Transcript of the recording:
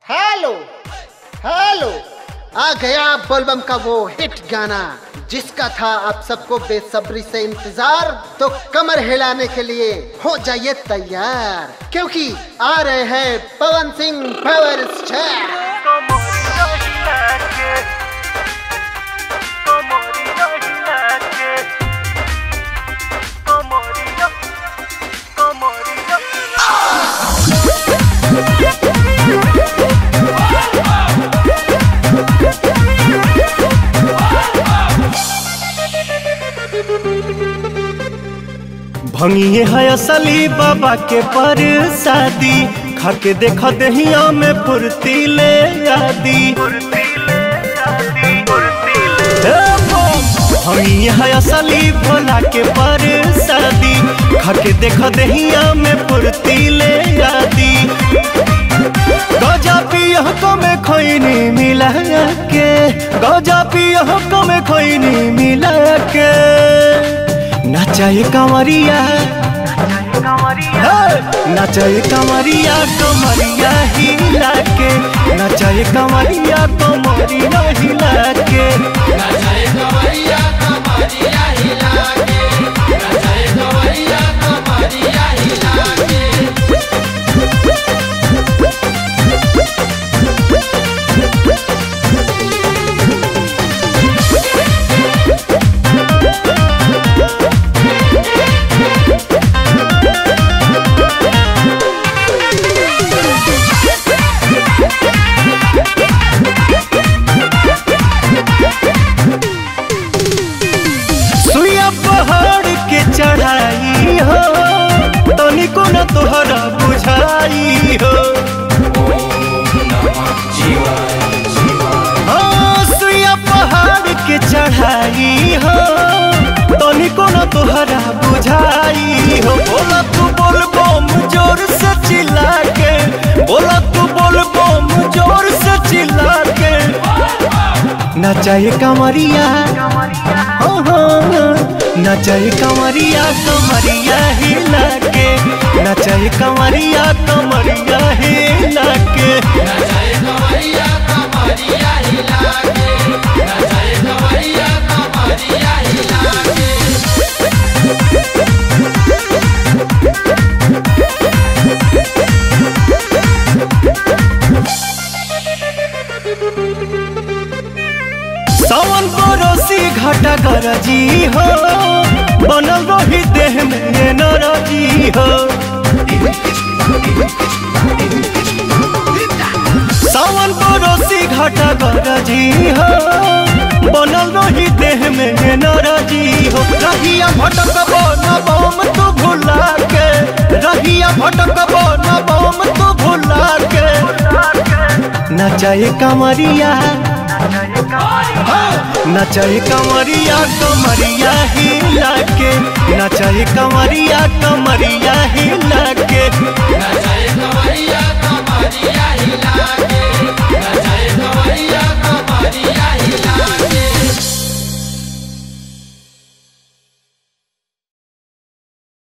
Hello hello, आ गया बोलबम का वो हिट गाना जिसका था आप सबको बेसब्री से इंतजार। तो कमर हिलाने के लिए हो जाइए तैयार, क्योंकि आ रहे हैं पवन सिंह पावर स्टार। भंगिए है असली बाबा के परसादी, खाके देखा दहिया में फुर्ती ले आदी। भंगिए है असली भोला के परसादी, खाके देखा दहिया में फुर्ती ले आदी। गजा पियह को में खैनी मिला के, गजा पियह को में खैनी मिला के। नचाए कंवरिया नचाए कंवरिया कमरिया हिला के, नचाए कंवरिया कमरिया हिला के, नचाए कंवरिया कमरिया हिला के, नचाए कंवरिया कमरिया हिला के। चढ़ाई हो तनिको न तोहरा बुझाई हो। सुइया पहाड़ के चढ़ाई हो तनिको न तोहरा बुझाई हो। बोला तू बोल बम जोर से चिल्ला के, बोला तू बोल बम जोर से चिल्ला के। नचाए कंवरिया नचाए कंवरिया कमरिया हिला के, नचाए कंवरिया कमरिया हिला के, नचाए कंवरिया कमरिया हिला के, नचाए कंवरिया कमरिया हिला के। सावन पड़ोसी घाटा गरजी हो, बनल रही देह में नरजी हो। सावन पड़ोसी घाटा गरजी हो, बनल रही देह में नरजी हो। रहिया भटक न बम तू भुला के, रहिया भटक न बम तू भुला के। नचाए कंवरिया नचाए कंवरिया कमरिया हिला के, नचाए कंवरिया कमरिया हिला के, नचाए कंवरिया